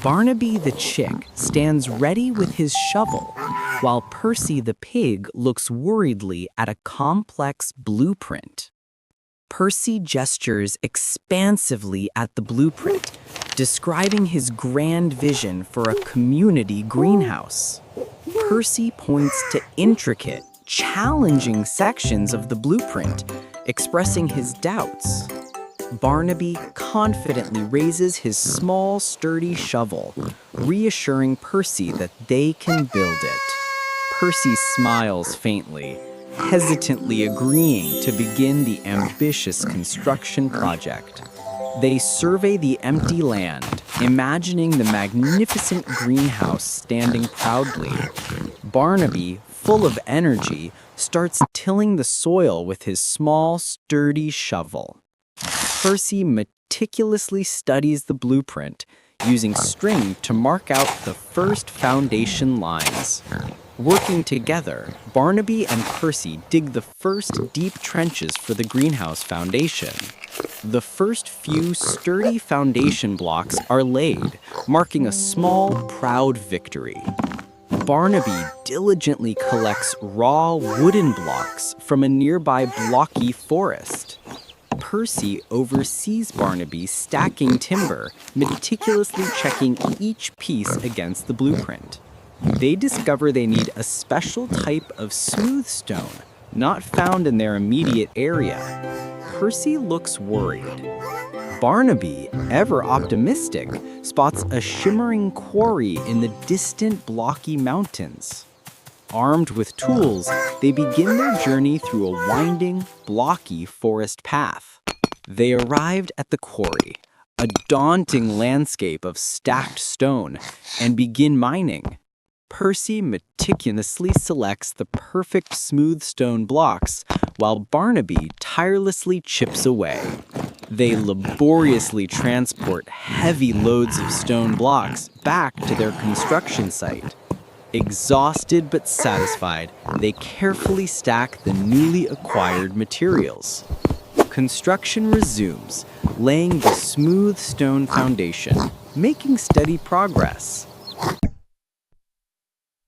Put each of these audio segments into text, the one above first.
Barnaby the chick stands ready with his shovel, while Percy the pig looks worriedly at a complex blueprint. Percy gestures expansively at the blueprint, describing his grand vision for a community greenhouse. Percy points to intricate, challenging sections of the blueprint, expressing his doubts. Barnaby confidently raises his small, sturdy shovel, reassuring Percy that they can build it. Percy smiles faintly, hesitantly agreeing to begin the ambitious construction project. They survey the empty land, imagining the magnificent greenhouse standing proudly. Barnaby, full of energy, starts tilling the soil with his small, sturdy shovel. Percy meticulously studies the blueprint, using string to mark out the first foundation lines. Working together, Barnaby and Percy dig the first deep trenches for the greenhouse foundation. The first few sturdy foundation blocks are laid, marking a small, proud victory. Barnaby diligently collects raw wooden blocks from a nearby Blocky forest. Percy oversees Barnaby stacking timber, meticulously checking each piece against the blueprint. They discover they need a special type of smooth stone, not found in their immediate area. Percy looks worried. Barnaby, ever optimistic, spots a shimmering quarry in the distant Blocky mountains. Armed with tools, they begin their journey through a winding, blocky forest path. They arrived at the quarry, a daunting landscape of stacked stone, and begin mining. Percy meticulously selects the perfect smooth stone blocks, while Barnaby tirelessly chips away. They laboriously transport heavy loads of stone blocks back to their construction site. Exhausted but satisfied, they carefully stack the newly acquired materials. Construction resumes, laying the smooth stone foundation, making steady progress.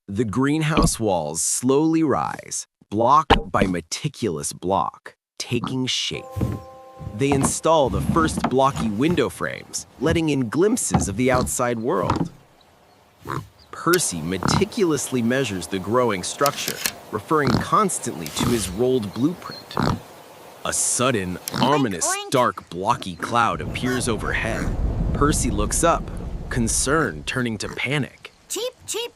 The greenhouse walls slowly rise, block by meticulous block, taking shape. They install the first blocky window frames, letting in glimpses of the outside world. Percy meticulously measures the growing structure, referring constantly to his rolled blueprint. A sudden, ominous, dark, blocky cloud appears overhead. Percy looks up, concern turning to panic. Cheep, cheep.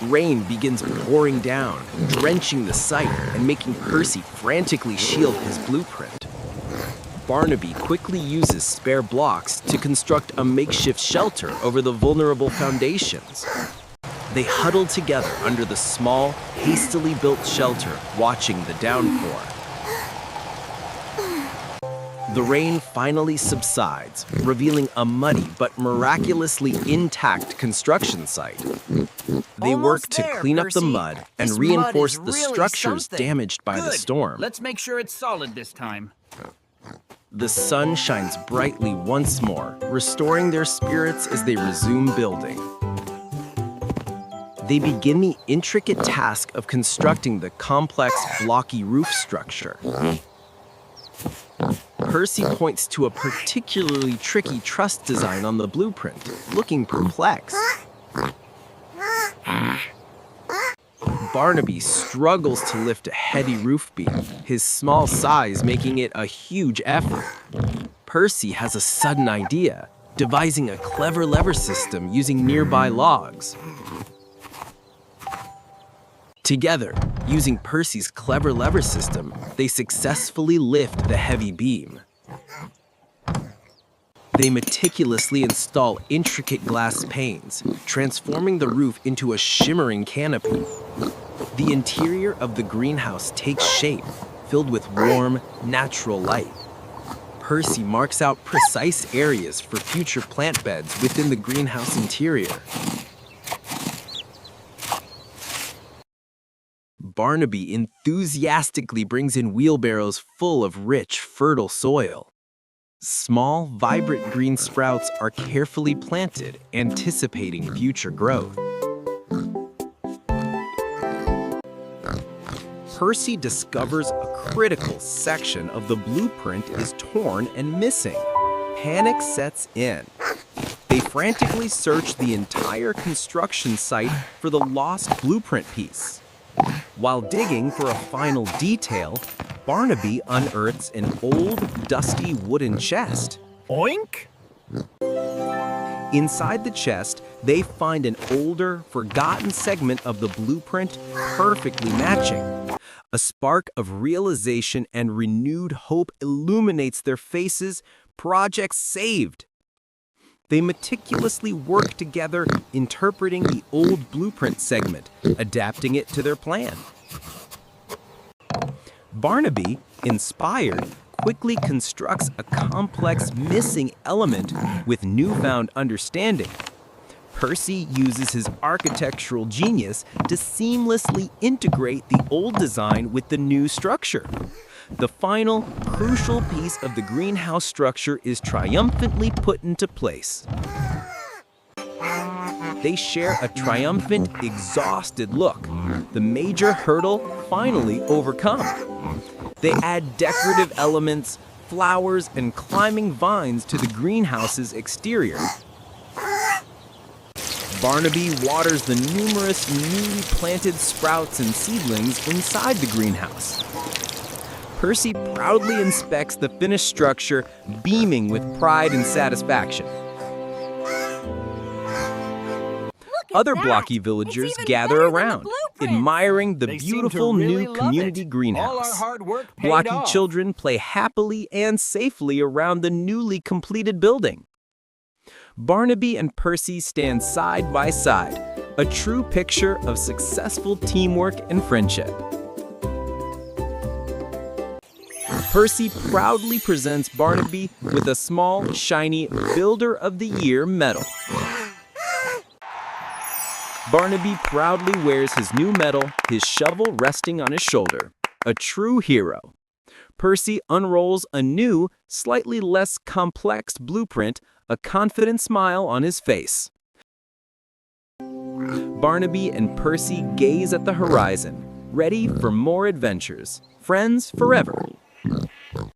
Rain begins pouring down, drenching the site and making Percy frantically shield his blueprint. Barnaby quickly uses spare blocks to construct a makeshift shelter over the vulnerable foundations. They huddle together under the small, hastily built shelter, watching the downpour. The rain finally subsides, revealing a muddy but miraculously intact construction site. They work to clean up the mud and reinforce the structures damaged by the storm. Let's make sure it's solid this time. The sun shines brightly once more, restoring their spirits as they resume building. They begin the intricate task of constructing the complex, blocky roof structure. Percy points to a particularly tricky truss design on the blueprint, looking perplexed. Barnaby struggles to lift a heavy roof beam, his small size making it a huge effort. Percy has a sudden idea, devising a clever lever system using nearby logs. Together, using Percy's clever lever system, they successfully lift the heavy beam. They meticulously install intricate glass panes, transforming the roof into a shimmering canopy. The interior of the greenhouse takes shape, filled with warm, natural light. Percy marks out precise areas for future plant beds within the greenhouse interior. Barnaby enthusiastically brings in wheelbarrows full of rich, fertile soil. Small, vibrant green sprouts are carefully planted, anticipating future growth. Percy discovers a critical section of the blueprint is torn and missing. Panic sets in. They frantically search the entire construction site for the lost blueprint piece. While digging for a final detail, Barnaby unearths an old, dusty wooden chest. Oink! Inside the chest, they find an older, forgotten segment of the blueprint perfectly matching. A spark of realization and renewed hope illuminates their faces. Project saved! They meticulously work together, interpreting the old blueprint segment, adapting it to their plan. Barnaby, inspired, quickly constructs a complex missing element with newfound understanding. Percy uses his architectural genius to seamlessly integrate the old design with the new structure. The final, crucial piece of the greenhouse structure is triumphantly put into place. They share a triumphant, exhausted look, the major hurdle finally overcome. They add decorative elements, flowers, and climbing vines to the greenhouse's exterior. Barnaby waters the numerous newly planted sprouts and seedlings inside the greenhouse. Percy proudly inspects the finished structure, beaming with pride and satisfaction. Other Blocky villagers gather around, admiring the beautiful new community greenhouse. Blocky children play happily and safely around the newly completed building. Barnaby and Percy stand side by side, a true picture of successful teamwork and friendship. Percy proudly presents Barnaby with a small, shiny Builder of the Year medal. Barnaby proudly wears his new medal, his shovel resting on his shoulder. A true hero. Percy unrolls a new, slightly less complex blueprint, a confident smile on his face. Barnaby and Percy gaze at the horizon, ready for more adventures. Friends forever.